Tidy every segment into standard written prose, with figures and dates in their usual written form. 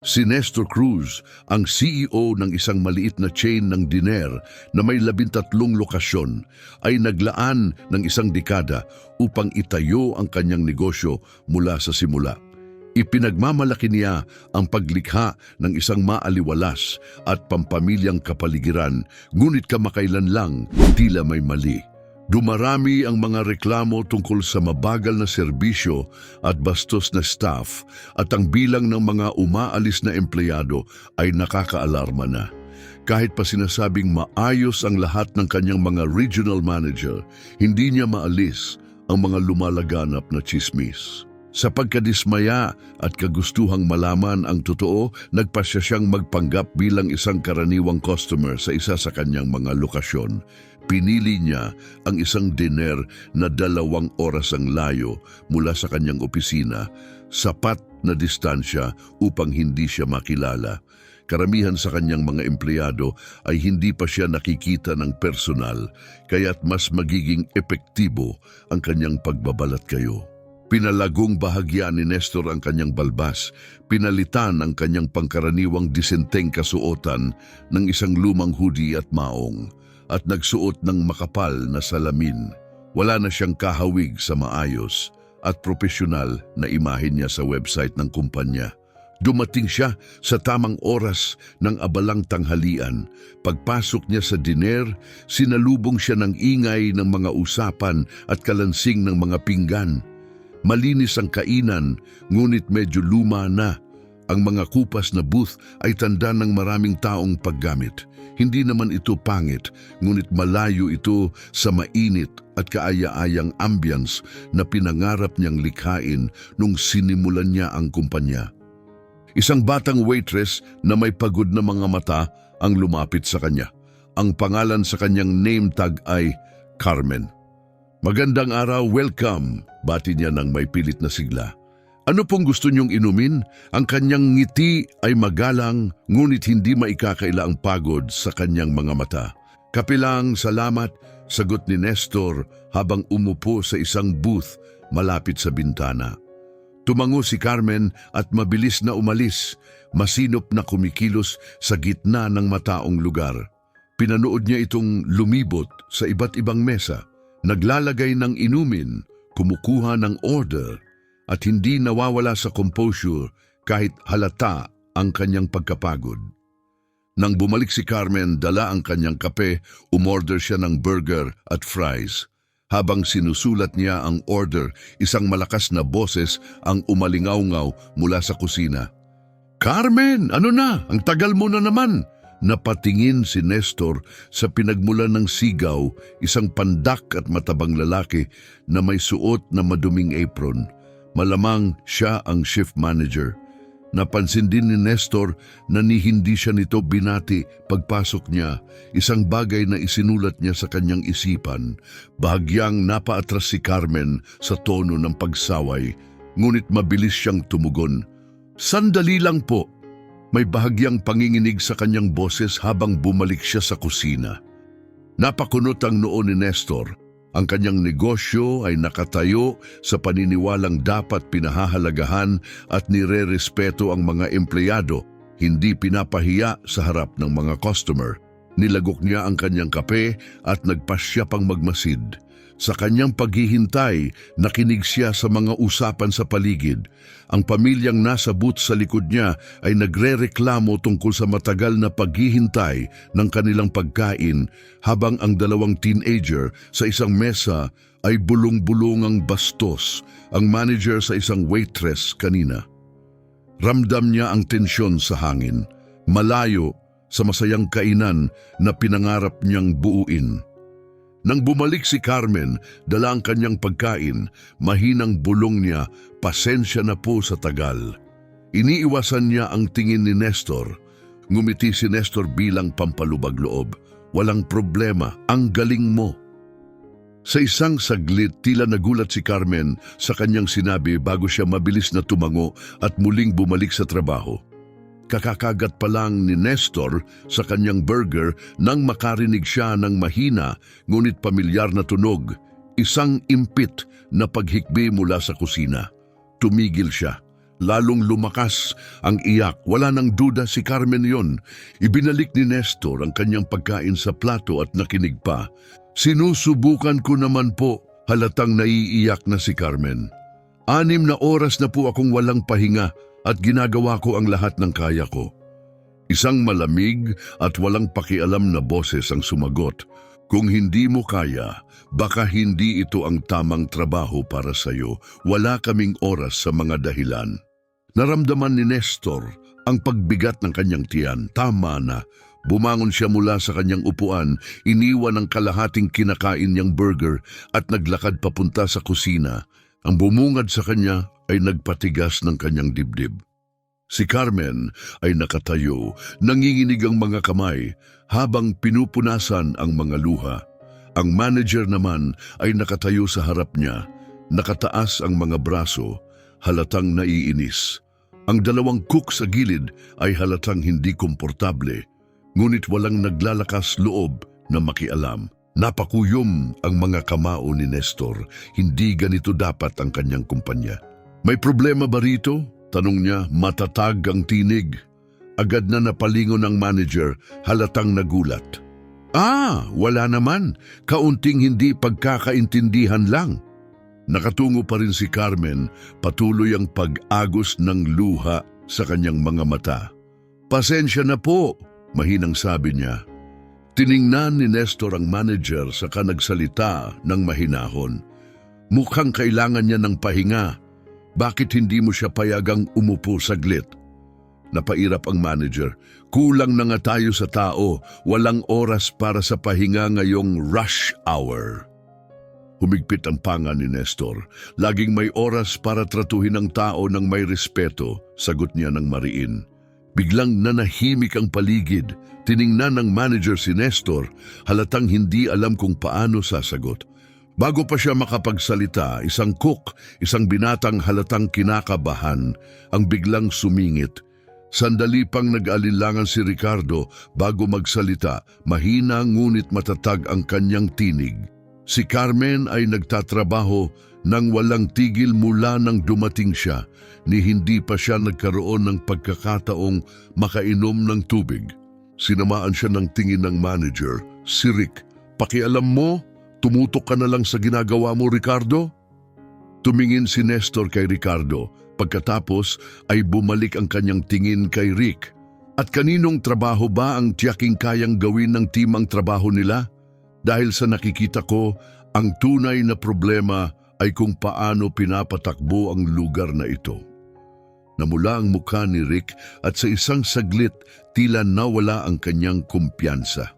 Si Nestor Cruz, ang CEO ng isang maliit na chain ng diner na may 13 lokasyon, ay naglaan ng isang dekada upang itayo ang kanyang negosyo mula sa simula. Ipinagmamalaki niya ang paglikha ng isang maaliwalas at pampamilyang kapaligiran, ngunit kamakailan lang tila may mali. Dumarami ang mga reklamo tungkol sa mabagal na serbisyo at bastos na staff, at ang bilang ng mga umaalis na empleyado ay nakakaalarma na. Kahit pa sinasabing maayos ang lahat ng kanyang mga regional manager, hindi niya maalis ang mga lumalaganap na tsismis. Sa pagkadismaya at kagustuhang malaman ang totoo, nagpasya siyang magpanggap bilang isang karaniwang customer sa isa sa kanyang mga lokasyon. Pinili niya ang isang diner na 2 oras ang layo mula sa kanyang opisina, sapat na distansya upang hindi siya makilala. Karamihan sa kanyang mga empleyado ay hindi pa siya nakikita ng personal, kaya't mas magiging epektibo ang kanyang pagbabalat kayo. Pinalagong bahagya ni Nestor ang kanyang balbas, pinalitan ang kanyang pangkaraniwang disenteng kasuotan ng isang lumang hoodie at maong, at nagsuot ng makapal na salamin. Wala na siyang kahawig sa maayos at propesyonal na imahe niya sa website ng kumpanya. Dumating siya sa tamang oras ng abalang tanghalian. Pagpasok niya sa diner, sinalubong siya ng ingay ng mga usapan at kalansing ng mga pinggan. Malinis ang kainan, ngunit medyo luma na. Ang mga kupas na booth ay tanda ng maraming taong paggamit. Hindi naman ito pangit, ngunit malayo ito sa mainit at kaaya-ayang ambience na pinangarap niyang likhain nung sinimulan niya ang kumpanya. Isang batang waitress na may pagod na mga mata ang lumapit sa kanya. Ang pangalan sa kanyang name tag ay Carmen. "Magandang araw, welcome," bati niya ng may pilit na sigla. "Ano pong gusto niyong inumin?" Ang kanyang ngiti ay magalang, ngunit hindi maikakaila ang pagod sa kanyang mga mata. "Kape lang, salamat," sagot ni Nestor habang umupo sa isang booth malapit sa bintana. Tumango si Carmen at mabilis na umalis, masinop na kumikilos sa gitna ng mataong lugar. Pinanood niya itong lumibot sa iba't ibang mesa, naglalagay ng inumin, kumukuha ng order, at hindi nawawala sa composure kahit halata ang kanyang pagkapagod. Nang bumalik si Carmen, dala ang kanyang kape, umorder siya ng burger at fries. Habang sinusulat niya ang order, isang malakas na boses ang umalingaw-ngaw mula sa kusina. "Carmen, ano na? Ang tagal mo na naman!" Napatingin si Nestor sa pinagmulan ng sigaw, isang pandak at matabang lalaki na may suot na maduming apron. Malamang siya ang shift manager. Napansin din ni Nestor na hindi siya nito binati pagpasok niya, isang bagay na isinulat niya sa kanyang isipan. Bahagyang napaatras si Carmen sa tono ng pagsaway, ngunit mabilis siyang tumugon. "Sandali lang po." May bahagyang panginginig sa kanyang boses habang bumalik siya sa kusina. Napakunot ang noo ni Nestor. Ang kanyang negosyo ay nakatayo sa paniniwalang dapat pinahahalagahan at nire-respeto ang mga empleyado, hindi pinapahiya sa harap ng mga customer. Nilagok niya ang kanyang kape at nagpasya pang magmasid. Sa kanyang paghihintay, nakinig siya sa mga usapan sa paligid. Ang pamilyang nasa booth sa likod niya ay nagrereklamo tungkol sa matagal na paghihintay ng kanilang pagkain, habang ang 2 teenager sa isang mesa ay bulong-bulungang bastos ang manager sa isang waitress kanina. Ramdam niya ang tensyon sa hangin, malayo sa masayang kainan na pinangarap niyang buuin. Nang bumalik si Carmen, dala ang kanyang pagkain, mahinang bulong niya, "Pasensya na po sa tagal." Iniiwasan niya ang tingin ni Nestor. Ngumiti si Nestor bilang pampalubag loob. "Walang problema, ang galing mo." Sa isang saglit, tila nagulat si Carmen sa kanyang sinabi bago siya mabilis na tumango at muling bumalik sa trabaho. Kakakagat pa lang ni Nestor sa kanyang burger nang makarinig siya ng mahina ngunit pamilyar na tunog, isang impit na paghikbi mula sa kusina. Tumigil siya. Lalong lumakas ang iyak. Wala nang duda si Carmen yon. Ibinalik ni Nestor ang kanyang pagkain sa plato at nakinig pa. Sinusubukan ko naman po, halatang naiiyak na si Carmen. 6 na oras na po akong walang pahinga at ginagawa ko ang lahat ng kaya ko. Isang malamig at walang pakialam na boses ang sumagot. Kung hindi mo kaya, baka hindi ito ang tamang trabaho para sa'yo. Wala kaming oras sa mga dahilan. Naramdaman ni Nestor ang pagbigat ng kanyang tiyan. Tama na. Bumangon siya mula sa kanyang upuan, iniwan ang kalahating kinakain niyang burger at naglakad papunta sa kusina. Ang bumungad sa kanya ay nagpatigas ng kanyang dibdib. Si Carmen ay nakatayo, nanginginig ang mga kamay habang pinupunasan ang mga luha. Ang manager naman ay nakatayo sa harap niya, nakataas ang mga braso, halatang naiinis. Ang 2 cook sa gilid ay halatang hindi komportable, ngunit walang naglalakas loob na makialam. Napakuyom ang mga kamao ni Nestor, hindi ganito dapat ang kanyang kumpanya. May problema ba rito? Tanong niya, matatag ang tinig. Agad na napalingon ng manager, halatang nagulat. Wala naman. Kaunting hindi pagkakaintindihan lang. Nakatungo pa rin si Carmen, patuloy ang pag-agos ng luha sa kanyang mga mata. Pasensya na po, mahinang sabi niya. Tiningnan ni Nestor ang manager saka nagsalita ng mahinahon. Mukhang kailangan niya ng pahinga. Bakit hindi mo siya payagang umupo saglit? Napairap ang manager. Kulang na nga tayo sa tao. Walang oras para sa pahinga ngayong rush hour. Humigpit ang panga ni Nestor. Laging may oras para tratuhin ang tao ng may respeto, sagot niya ng mariin. Biglang nanahimik ang paligid. Tiningnan ng manager si Nestor, halatang hindi alam kung paano sasagot. Bago pa siya makapagsalita, isang cook, isang binatang halatang kinakabahan, ang biglang sumingit. Sandali pang nag-alinlangan si Ricardo bago magsalita, mahina ngunit matatag ang kanyang tinig. Si Carmen ay nagtatrabaho nang walang tigil mula nang dumating siya, ni hindi pa siya nagkaroon ng pagkakataong makainom ng tubig. Sinamaan siya ng tingin ng manager, si Rick. Pakialam mo, tumutok ka na lang sa ginagawa mo, Ricardo? Tumingin si Nestor kay Ricardo, pagkatapos ay bumalik ang kanyang tingin kay Rick. At kaninong trabaho ba ang tiyaking kayang gawin ng timang trabaho nila? Dahil sa nakikita ko, ang tunay na problema ay kung paano pinapatakbo ang lugar na ito. Namula ang mukha ni Rick at sa isang saglit tila nawala ang kanyang kumpiyansa.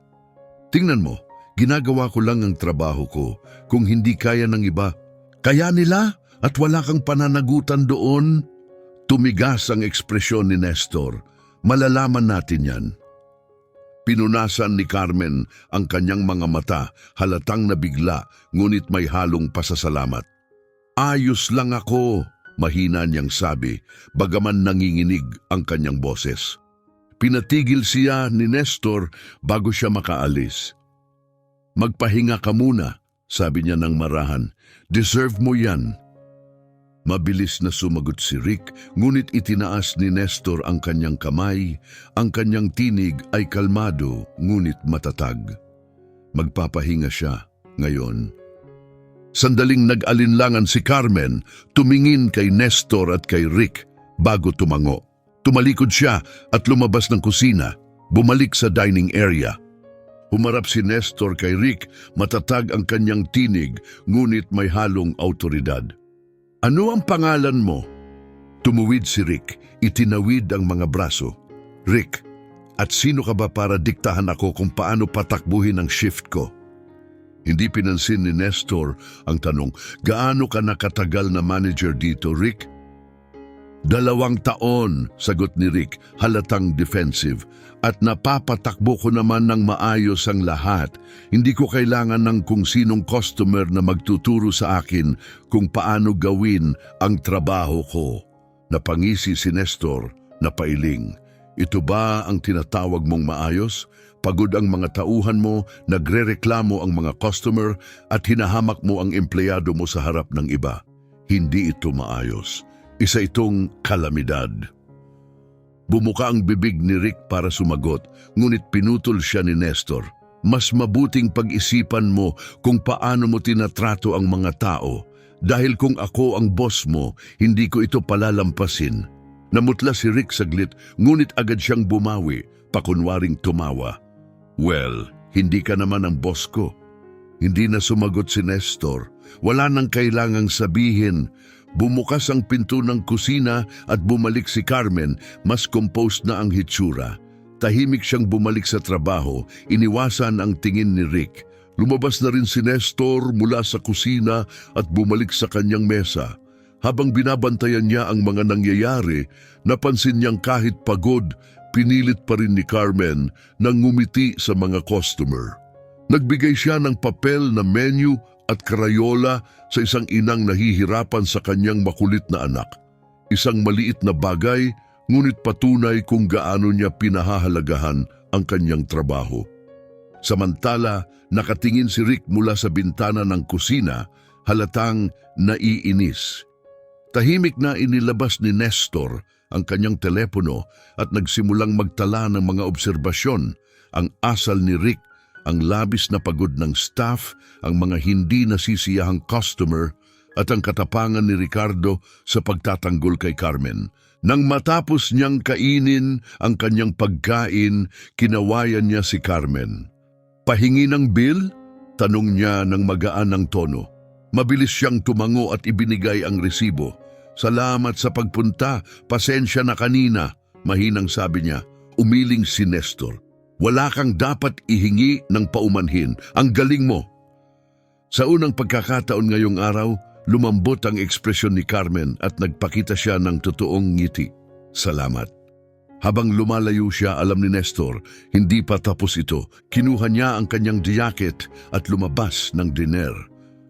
Tingnan mo, ginagawa ko lang ang trabaho ko. Kung hindi kaya ng iba, kaya nila at wala kang pananagutan doon? Tumigas ang ekspresyon ni Nestor. Malalaman natin yan. Pinunasan ni Carmen ang kanyang mga mata, halatang nabigla, ngunit may halong pasasalamat. Ayos lang ako, mahina niyang sabi, bagaman nanginginig ang kanyang boses. Pinatigil siya ni Nestor bago siya makaalis. Magpahinga ka muna, sabi niya ng marahan. Deserve mo yan. Mabilis na sumagot si Rick, ngunit itinaas ni Nestor ang kanyang kamay. Ang kanyang tinig ay kalmado, ngunit matatag. Magpapahinga siya ngayon. Sandaling nag-alinlangan si Carmen, tumingin kay Nestor at kay Rick bago tumango. Tumalikod siya at lumabas ng kusina, bumalik sa dining area. Humarap si Nestor kay Rick, matatag ang kanyang tinig, ngunit may halong autoridad. Ano ang pangalan mo? Tumuwid si Rick, itinawid ang mga braso. Rick, at sino ka ba para diktahan ako kung paano patakbuhin ang shift ko? Hindi pinansin ni Nestor ang tanong, gaano ka nakatagal na manager dito, Rick? 2 taon, sagot ni Rick, halatang defensive. At napapatakbo ko naman ng maayos ang lahat. Hindi ko kailangan ng kung sinong customer na magtuturo sa akin kung paano gawin ang trabaho ko. Napangisi si Nestor, napailing. Ito ba ang tinatawag mong maayos? Pagod ang mga tauhan mo, nagrereklamo ang mga customer at hinahamak mo ang empleyado mo sa harap ng iba. Hindi ito maayos. Isa itong kalamidad. Bumuka ang bibig ni Rick para sumagot, ngunit pinutol siya ni Nestor. Mas mabuting pag-isipan mo kung paano mo tinatrato ang mga tao. Dahil kung ako ang boss mo, hindi ko ito palalampasin. Namutla si Rick saglit, ngunit agad siyang bumawi, pakunwaring tumawa. Well, hindi ka naman ang boss ko. Hindi na sumagot si Nestor. Wala nang kailangang sabihin. Bumukas ang pinto ng kusina at bumalik si Carmen, mas composed na ang hitsura. Tahimik siyang bumalik sa trabaho, iniwasan ang tingin ni Rick. Lumabas na rin si Nestor mula sa kusina at bumalik sa kanyang mesa. Habang binabantayan niya ang mga nangyayari, napansin niyang kahit pagod, pinilit pa rin ni Carmen na ngumiti sa mga customer. Nagbigay siya ng papel na menu at karayola sa isang inang nahihirapan sa kanyang makulit na anak. Isang maliit na bagay, ngunit patunay kung gaano niya pinahahalagahan ang kanyang trabaho. Samantala, nakatingin si Rick mula sa bintana ng kusina, halatang naiinis. Tahimik na inilabas ni Nestor ang kanyang telepono at nagsimulang magtala ng mga obserbasyon. Ang asal ni Rick, ang labis na pagod ng staff, ang mga hindi nasisiyahang customer, at ang katapangan ni Ricardo sa pagtatanggol kay Carmen. Nang matapos niyang kainin ang kanyang pagkain, kinawayan niya si Carmen. Pahingi ng bill? Tanong niya ng magaan ng tono. Mabilis siyang tumango at ibinigay ang resibo. Salamat sa pagpunta, pasensya na kanina, mahinang sabi niya. Umiling si Nestor. Wala kang dapat ihingi ng paumanhin. Ang galing mo. Sa unang pagkakataon ngayong araw, lumambot ang ekspresyon ni Carmen at nagpakita siya ng totoong ngiti. Salamat. Habang lumalayo siya, alam ni Nestor, hindi pa tapos ito. Kinuha niya ang kanyang jacket at lumabas ng diner.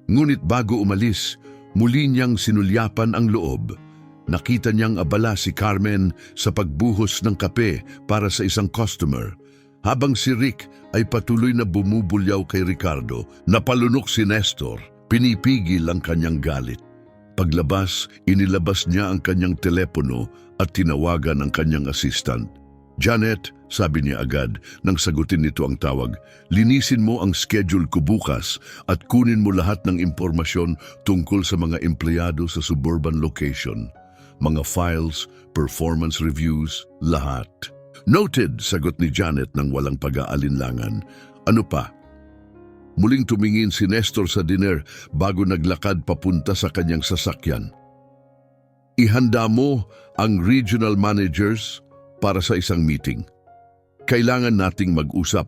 Ngunit bago umalis, muli niyang sinulyapan ang loob. Nakita niyang abala si Carmen sa pagbuhos ng kape para sa isang customer. Habang si Rick ay patuloy na bumubulyaw kay Ricardo, napalunok si Nestor, pinipigil ang kanyang galit. Paglabas, inilabas niya ang kanyang telepono at tinawagan ang kanyang assistant. Janet, sabi niya agad nang sagutin nito ang tawag, linisin mo ang schedule ko bukas at kunin mo lahat ng impormasyon tungkol sa mga empleyado sa suburban location. Mga files, performance reviews, lahat. Noted, sagot ni Janet ng walang pag-aalinlangan. Ano pa? Muling tumingin si Nestor sa dinner bago naglakad papunta sa kanyang sasakyan. Ihanda mo ang regional managers para sa isang meeting. Kailangan nating mag-usap.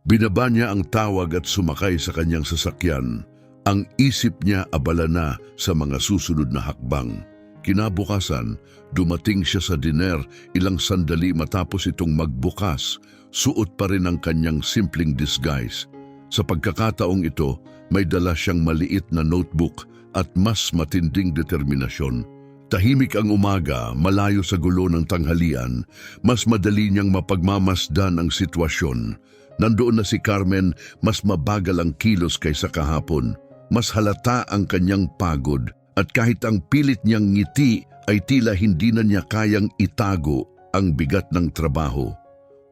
Binaba niya ang tawag at sumakay sa kanyang sasakyan. Ang isip niya abala na sa mga susunod na hakbang. Kinabukasan, dumating siya sa diner ilang sandali matapos itong magbukas. Suot pa rin ang kanyang simpleng disguise. Sa pagkakataong ito, may dala siyang maliit na notebook at mas matinding determinasyon. Tahimik ang umaga, malayo sa gulo ng tanghalian, mas madali niyang mapagmamasdan ang sitwasyon. Nandoon na si Carmen, mas mabagal ang kilos kaysa kahapon. Mas halata ang kanyang pagod at kahit ang pilit niyang ngiti ay tila hindi na niya kayang itago ang bigat ng trabaho.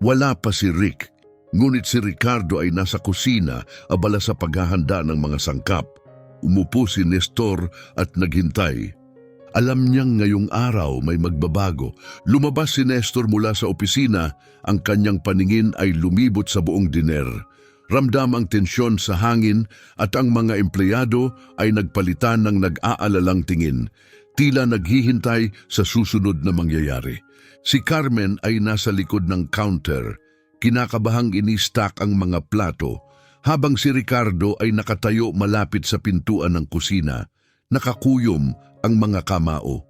Wala pa si Rick, ngunit si Ricardo ay nasa kusina abala sa paghahanda ng mga sangkap. Umupo si Nestor at naghintay. Alam niyang ngayong araw may magbabago. Lumabas si Nestor mula sa opisina, ang kanyang paningin ay lumibot sa buong diner. Ramdam ang tensyon sa hangin at ang mga empleyado ay nagpalitan ng nag-aalalang tingin, tila naghihintay sa susunod na mangyayari. Si Carmen ay nasa likod ng counter, kinakabahang ini-stack ang mga plato, habang si Ricardo ay nakatayo malapit sa pintuan ng kusina, nakakuyom ang mga kamao.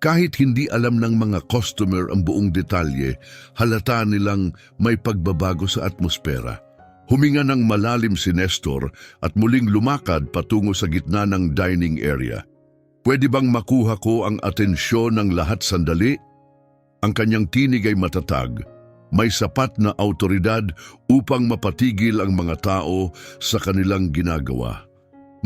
Kahit hindi alam ng mga customer ang buong detalye, halata nilang may pagbabago sa atmosfera. Huminga ng malalim si Nestor at muling lumakad patungo sa gitna ng dining area. Pwede bang makuha ko ang atensyon ng lahat sandali? Ang kanyang tinig ay matatag. May sapat na autoridad upang mapatigil ang mga tao sa kanilang ginagawa.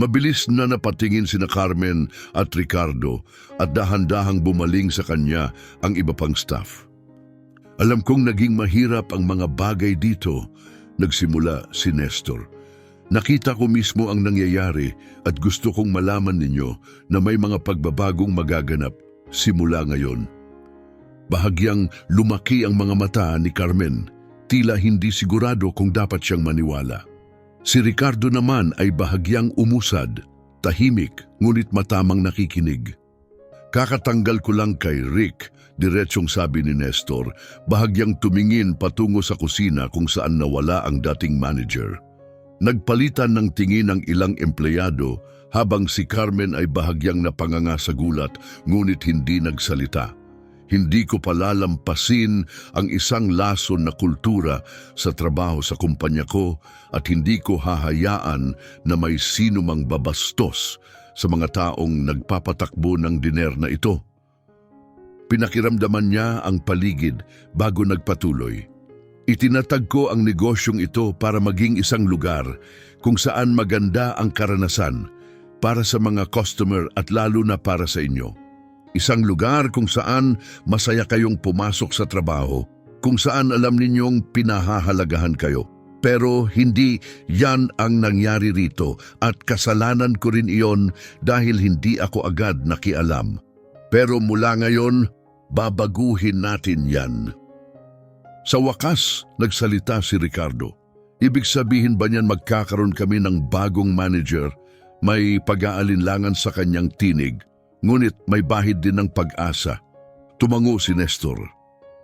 Mabilis na napatingin sina Carmen at Ricardo at dahan-dahang bumaling sa kanya ang iba pang staff. Alam kong naging mahirap ang mga bagay dito, nagsimula si Nestor. Nakita ko mismo ang nangyayari at gusto kong malaman ninyo na may mga pagbabagong magaganap simula ngayon. Bahagyang lumaki ang mga mata ni Carmen, tila hindi sigurado kung dapat siyang maniwala. Si Ricardo naman ay bahagyang umusad, tahimik ngunit matamang nakikinig. Kakatanggal ko lang kay Rick, diretsong sabi ni Nestor, bahagyang tumingin patungo sa kusina kung saan nawala ang dating manager. Nagpalitan ng tingin ang ilang empleyado habang si Carmen ay bahagyang napanganga sa gulat ngunit hindi nagsalita. Hindi ko palalampasin ang isang lason na kultura sa trabaho sa kumpanya ko at hindi ko hahayaan na may sino mang babastos sa mga taong nagpapatakbo ng diner na ito. Pinakiramdaman niya ang paligid bago nagpatuloy. Itinatag ko ang negosyong ito para maging isang lugar kung saan maganda ang karanasan para sa mga customer at lalo na para sa inyo. Isang lugar kung saan masaya kayong pumasok sa trabaho, kung saan alam ninyong pinahahalagahan kayo. Pero hindi yan ang nangyari rito at kasalanan ko rin iyon dahil hindi ako agad nakialam. Pero mula ngayon, babaguhin natin yan. Sa wakas, nagsalita si Ricardo. Ibig sabihin ba niyan magkakaroon kami ng bagong manager? May pag-aalinlangan sa kanyang tinig. Ngunit may bahid din ng pag-asa. Tumango si Nestor.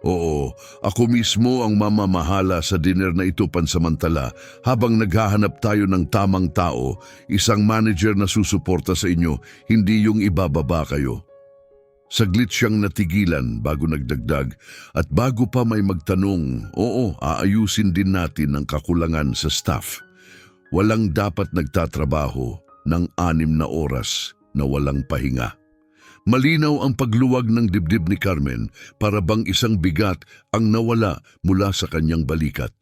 Oo, ako mismo ang mamamahala sa dinner na ito pansamantala habang naghahanap tayo ng tamang tao, isang manager na susuporta sa inyo, hindi yung ibababa kayo. Saglit siyang natigilan bago nagdagdag at bago pa may magtanong, oo, aayusin din natin ang kakulangan sa staff. Walang dapat nagtatrabaho ng 6 na oras na walang pahinga. Malinaw ang pagluwag ng dibdib ni Carmen para bang isang bigat ang nawala mula sa kanyang balikat.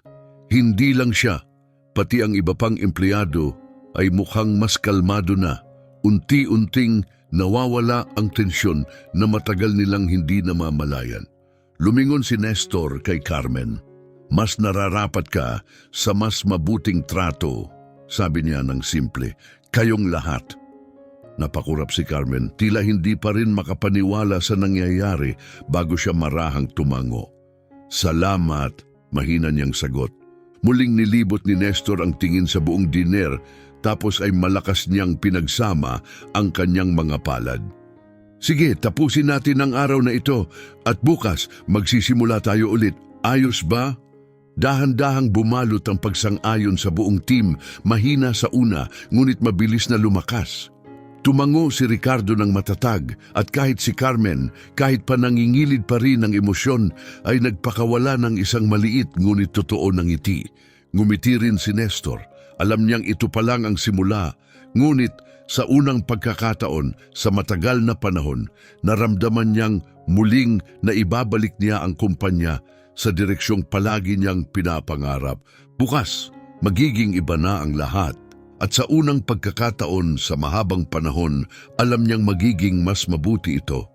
Hindi lang siya, pati ang iba pang empleyado ay mukhang mas kalmado na. Unti-unting nawawala ang tensyon na matagal nilang hindi namamalayan. Lumingon si Nestor kay Carmen. Mas nararapat ka sa mas mabuting trato, sabi niya ng simple, kayong lahat. Napakurap si Carmen, tila hindi pa rin makapaniwala sa nangyayari bago siya marahang tumango. Salamat, mahina niyang sagot. Muling nilibot ni Nestor ang tingin sa buong diner tapos ay malakas niyang pinagsama ang kanyang mga palad. Sige, tapusin natin ang araw na ito at bukas magsisimula tayo ulit. Ayos ba? Dahan-dahang bumalot ang pagsang-ayon sa buong team, mahina sa una ngunit mabilis na lumakas. Tumango si Ricardo ng matatag at kahit si Carmen, kahit pa nangingilid pa rin ng emosyon, ay nagpakawala ng isang maliit ngunit totoo na ngiti. Ngumiti rin si Nestor. Alam niyang ito pa lang ang simula, ngunit sa unang pagkakataon sa matagal na panahon, naramdaman niyang muling na ibabalik niya ang kumpanya sa direksyong palagi niyang pinapangarap. Bukas, magiging iba na ang lahat. At sa unang pagkakataon sa mahabang panahon, alam niyang magiging mas mabuti ito.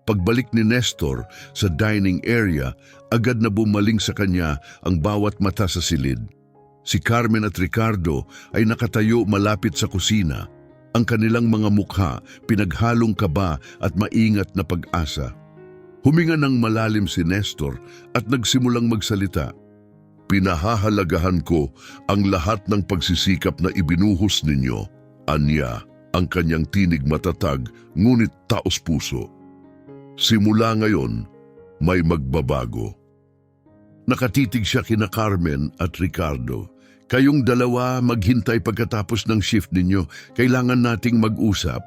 Pagbalik ni Nestor sa dining area, agad na bumaling sa kanya ang bawat mata sa silid. Si Carmen at Ricardo ay nakatayo malapit sa kusina. Ang kanilang mga mukha, pinaghalong kaba at maingat na pag-asa. Huminga ng malalim si Nestor at nagsimulang magsalita. Pinahahalagahan ko ang lahat ng pagsisikap na ibinuhos ninyo. Anya, ang kanyang tinig matatag ngunit taos puso. Simula ngayon, may magbabago. Nakatitig siya kina Carmen at Ricardo. Kayong dalawa maghintay pagkatapos ng shift ninyo. Kailangan nating mag-usap.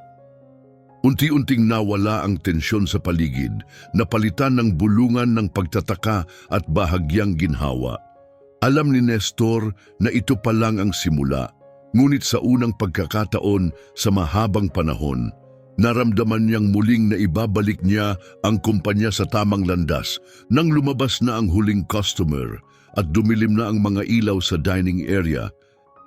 Unti-unting nawala ang tensyon sa paligid, napalitan ng bulungan ng pagtataka at bahagyang ginhawa. Alam ni Nestor na ito pa lang ang simula, ngunit sa unang pagkakataon sa mahabang panahon, naramdaman niyang muling na ibabalik niya ang kumpanya sa tamang landas nang lumabas na ang huling customer at dumilim na ang mga ilaw sa dining area.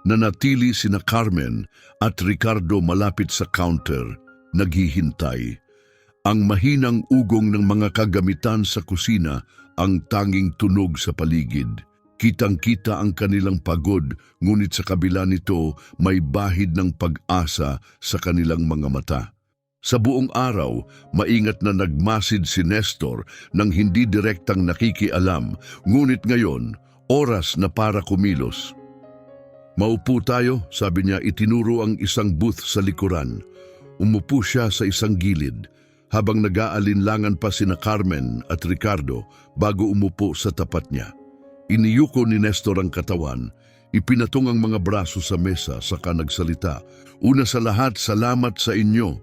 Nanatili sina Carmen at Ricardo malapit sa counter, naghihintay. Ang mahinang ugong ng mga kagamitan sa kusina ang tanging tunog sa paligid. Kitang-kita ang kanilang pagod, ngunit sa kabila nito may bahid ng pag-asa sa kanilang mga mata. Sa buong araw, maingat na nagmasid si Nestor nang hindi direktang nakikialam, ngunit ngayon, oras na para kumilos. "Maupo tayo," sabi niya, itinuro ang isang booth sa likuran. Umupo siya sa isang gilid, habang nag-aalinlangan pa sina Carmen at Ricardo bago umupo sa tapat niya. Iniyuko ni Nestor ang katawan, ipinatong ang mga braso sa mesa saka nagsalita. "Una sa lahat, salamat sa inyo.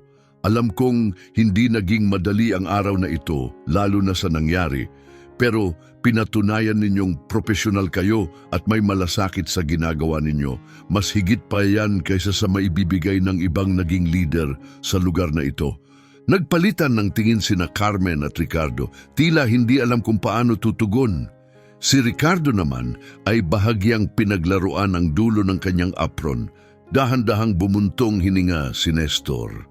Alam kong hindi naging madali ang araw na ito, lalo na sa nangyari. Pero pinatunayan ninyong profesional kayo at may malasakit sa ginagawa ninyo. Mas higit pa yan kaysa sa maibibigay ng ibang naging leader sa lugar na ito." Nagpalitan ng tingin sina Carmen at Ricardo, tila hindi alam kung paano tutugon. Si Ricardo naman ay bahagyang pinaglaruan ang dulo ng kanyang apron. Dahan-dahang bumuntong hininga si Nestor.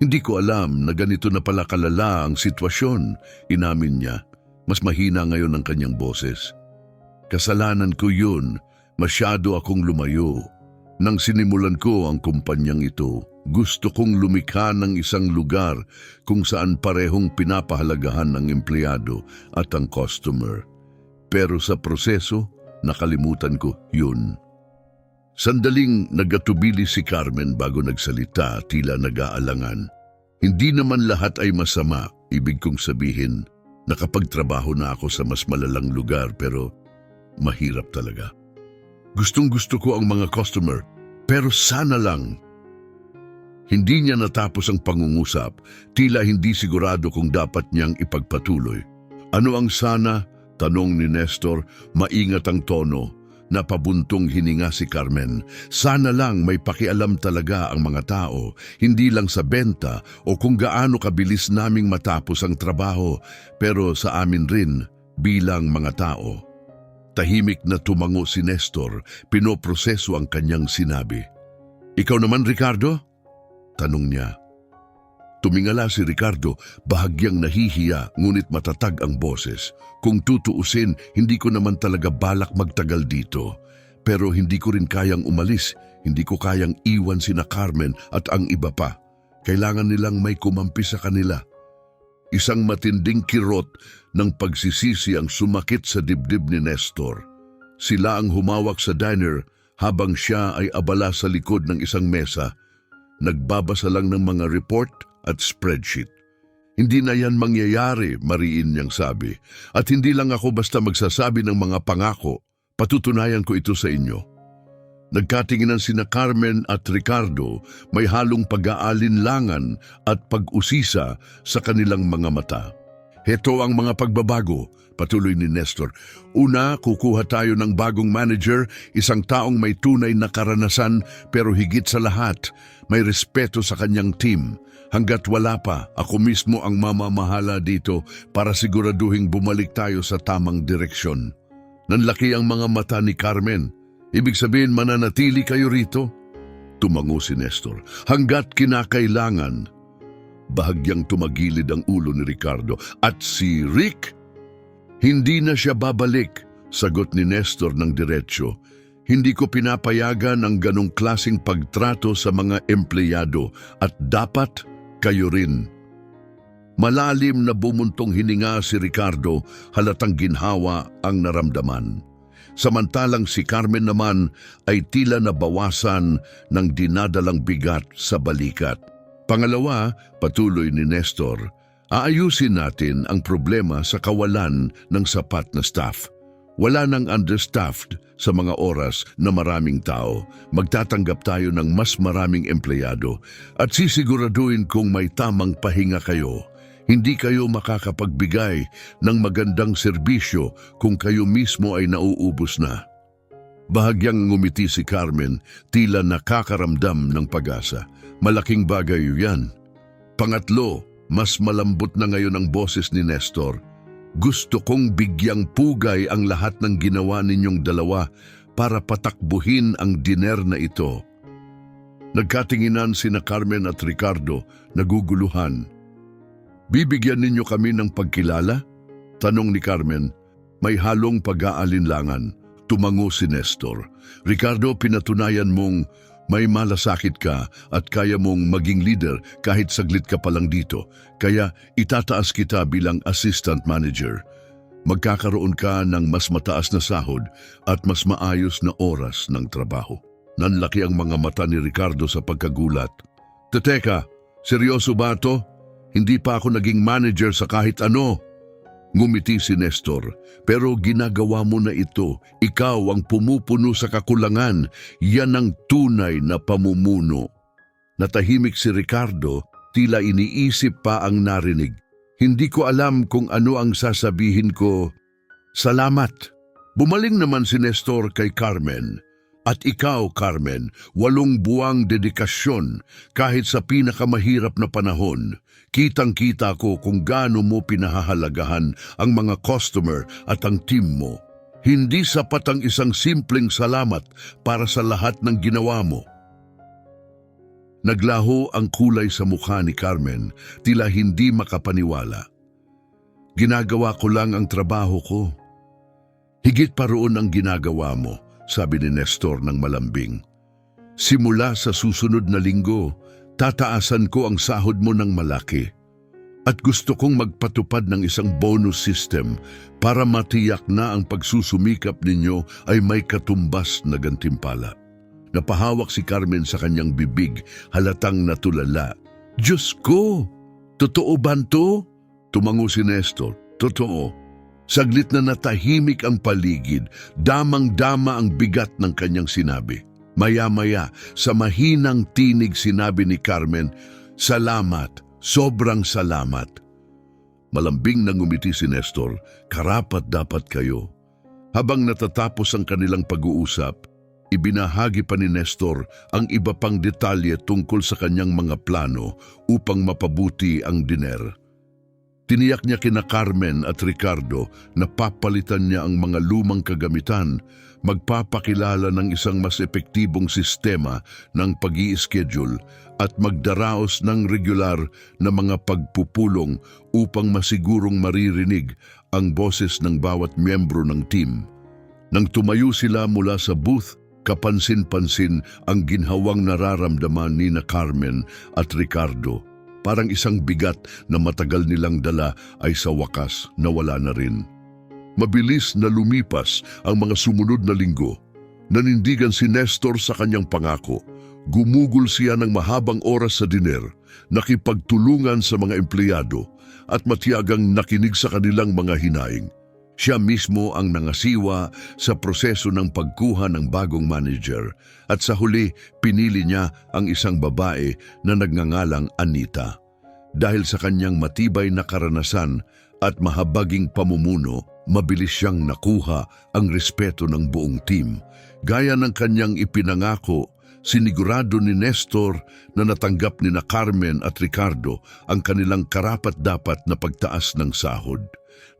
"Hindi ko alam na ganito na pala kalala ang sitwasyon," inamin niya. Mas mahina ngayon ang kanyang boses. "Kasalanan ko yun. Masyado akong lumayo. Nang sinimulan ko ang kumpanyang ito, gusto kong lumikha ng isang lugar kung saan parehong pinapahalagahan ng empleyado at ang customer. Pero sa proseso, nakalimutan ko yun." Sandaling nagatubili si Carmen bago nagsalita, tila nag-aalangan. "Hindi naman lahat ay masama, ibig kong sabihin. Nakapagtrabaho na ako sa mas malalang lugar pero mahirap talaga. Gustong-gusto ko ang mga customer, pero sana lang." Hindi niya natapos ang pangungusap, tila hindi sigurado kung dapat niyang ipagpatuloy. "Ano ang sana?" tanong ni Nestor, maingat ang tono. Napabuntong hininga si Carmen. "Sana lang may pakialam talaga ang mga tao, hindi lang sa benta o kung gaano kabilis naming matapos ang trabaho, pero sa amin rin bilang mga tao." Tahimik na tumango si Nestor, pinoproseso ang kanyang sinabi. "Ikaw naman, Ricardo?" tanong niya. Tumingala si Ricardo, bahagyang nahihiya ngunit matatag ang boses. "Kung tutuusin, hindi ko naman talaga balak magtagal dito. Pero hindi ko rin kayang umalis, hindi ko kayang iwan sina Carmen at ang iba pa. Kailangan nilang may kumampi sa kanila." Isang matinding kirot ng pagsisisi ang sumakit sa dibdib ni Nestor. Sila ang humawak sa diner habang siya ay abala sa likod ng isang mesa. Nagbabasa lang ng mga report at spreadsheet. "Hindi na yan mangyayari," mariin niyang sabi. "At hindi lang ako basta magsasabi ng mga pangako. Patutunayan ko ito sa inyo." Nagkatinginan sina Carmen at Ricardo, may halong pag-aalinlangan at pag-usisa sa kanilang mga mata. "Heto ang mga pagbabago," patuloy ni Nestor. "Una, kukuha tayo ng bagong manager, isang taong may tunay na karanasan, pero higit sa lahat, may respeto sa kanyang team. Hanggat wala pa, ako mismo ang mamamahala dito para siguraduhing bumalik tayo sa tamang direksyon." Nanlaki ang mga mata ni Carmen. "Ibig sabihin mananatili kayo rito?" Tumango si Nestor. "Hanggat kinakailangan." Bahagyang tumagilid ang ulo ni Ricardo. "At si Rick?" "Hindi na siya babalik," sagot ni Nestor ng diretsyo. "Hindi ko pinapayagan ang ganong klaseng pagtrato sa mga empleyado at dapat kayo rin." Malalim na bumuntong hininga si Ricardo, halatang ginhawa ang naramdaman. Samantalang si Carmen naman ay tila nabawasan ng dinadalang bigat sa balikat. "Pangalawa," patuloy ni Nestor, "aayusin natin ang problema sa kawalan ng sapat na staff. Wala nang understaffed sa mga oras na maraming tao. Magtatanggap tayo ng mas maraming empleyado at sisiguraduhin kung may tamang pahinga kayo. Hindi kayo makakapagbigay ng magandang serbisyo kung kayo mismo ay nauubos na." Bahagyang ngumiti si Carmen, tila nakakaramdam ng pag-asa. "Malaking bagay yan." Pangatlo, mas malambot na ngayon ang boses ni Nestor. "Gusto kong bigyang pugay ang lahat ng ginawa ninyong dalawa para patakbuhin ang diner na ito. Nagkatinginan sina Carmen at Ricardo, naguguluhan. Bibigyan ninyo kami ng pagkilala? Tanong ni Carmen. May halong pag-aalinlangan. Tumango si Nestor. Ricardo, pinatunayan mong may malasakit ka at kaya mong maging leader kahit saglit ka pa lang dito. Kaya itataas kita bilang assistant manager. Magkakaroon ka ng mas mataas na sahod at mas maayos na oras ng trabaho. Nanlaki ang mga mata ni Ricardo sa pagkagulat. Teka, seryoso ba to? Hindi pa ako naging manager sa kahit ano. Ngumiti si Nestor, pero ginagawa mo na ito. Ikaw ang pumupuno sa kakulangan. Yan ang tunay na pamumuno. Natahimik si Ricardo, tila iniisip pa ang narinig. Hindi ko alam kung ano ang sasabihin ko. Salamat. Bumaling naman si Nestor kay Carmen. At ikaw, Carmen, 8 buwang dedikasyon kahit sa pinakamahirap na panahon. Kitang-kita ko kung gaano mo pinahahalagahan ang mga customer at ang team mo. Hindi sapat ang isang simpleng salamat para sa lahat ng ginawa mo. Naglaho ang kulay sa mukha ni Carmen, tila hindi makapaniwala. Ginagawa ko lang ang trabaho ko. Higit pa roon ang ginagawa mo, sabi ni Nestor ng malambing. Simula sa susunod na linggo, tataasan ko ang sahod mo ng malaki. At gusto kong magpatupad ng isang bonus system para matiyak na ang pagsusumikap ninyo ay may katumbas na gantimpala. Napahawak si Carmen sa kanyang bibig, halatang natulala. Diyos ko! Totoo ba to? Tumango si Nestor. Totoo. Saglit na natahimik ang paligid, damang-dama ang bigat ng kanyang sinabi. Maya-maya, sa mahinang tinig sinabi ni Carmen, Salamat, sobrang salamat. Malambing nang ngumiti si Nestor, karapat dapat kayo. Habang natatapos ang kanilang pag-uusap, ibinahagi pa ni Nestor ang iba pang detalye tungkol sa kanyang mga plano upang mapabuti ang diner. Tiniyak niya kina Carmen at Ricardo na papalitan niya ang mga lumang kagamitan, magpapakilala ng isang mas epektibong sistema ng pag-i-schedule at magdaraos ng regular na mga pagpupulong upang masigurong maririnig ang boses ng bawat miyembro ng team. Nang tumayo sila mula sa booth, kapansin-pansin ang ginhawang nararamdaman ni Carmen at Ricardo. Parang isang bigat na matagal nilang dala ay sa wakas nawala na rin. Mabilis na lumipas ang mga sumunod na linggo. Nanindigan si Nestor sa kanyang pangako. Gumugol siya ng mahabang oras sa diner, nakipagtulungan sa mga empleyado at matiyagang nakinig sa kanilang mga hinaing. Siya mismo ang nangasiwa sa proseso ng pagkuha ng bagong manager at sa huli pinili niya ang isang babae na nagngangalang Anita. Dahil sa kanyang matibay na karanasan at mahabaging pamumuno, mabilis siyang nakuha ang respeto ng buong team. Gaya ng kanyang ipinangako, sinigurado ni Nestor na natanggap ni Carmen at Ricardo ang kanilang karapat-dapat na pagtaas ng sahod.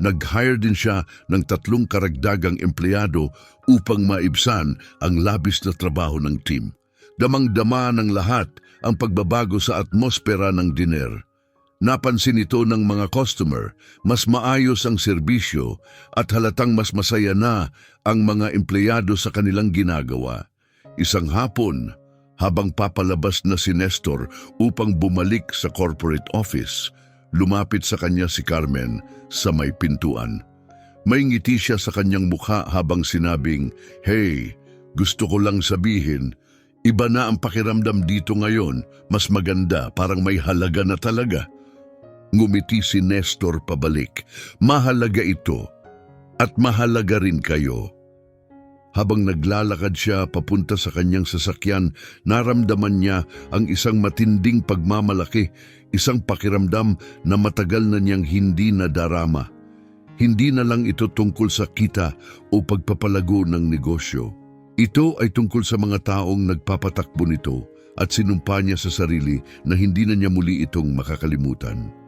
Nag-hire din siya ng 3 karagdagang empleyado upang maibsan ang labis na trabaho ng team. Damang-dama ng lahat ang pagbabago sa atmosfera ng diner. Napansin ito ng mga customer, mas maayos ang serbisyo at halatang mas masaya na ang mga empleyado sa kanilang ginagawa. Isang hapon, habang papalabas na si Nestor upang bumalik sa corporate office, lumapit sa kanya si Carmen sa may pintuan. May ngiti siya sa kanyang mukha habang sinabing, Hey, gusto ko lang sabihin, iba na ang pakiramdam dito ngayon, mas maganda, parang may halaga na talaga. Ngumiti si Nestor pabalik. Mahalaga ito at mahalaga rin kayo. Habang naglalakad siya papunta sa kanyang sasakyan, naramdaman niya ang isang matinding pagmamalaki, isang pakiramdam na matagal na niyang hindi nadarama. Hindi na lang ito tungkol sa kita o pagpapalago ng negosyo. Ito ay tungkol sa mga taong nagpapatakbo nito at sinumpa niya sa sarili na hindi na niya muli itong makakalimutan.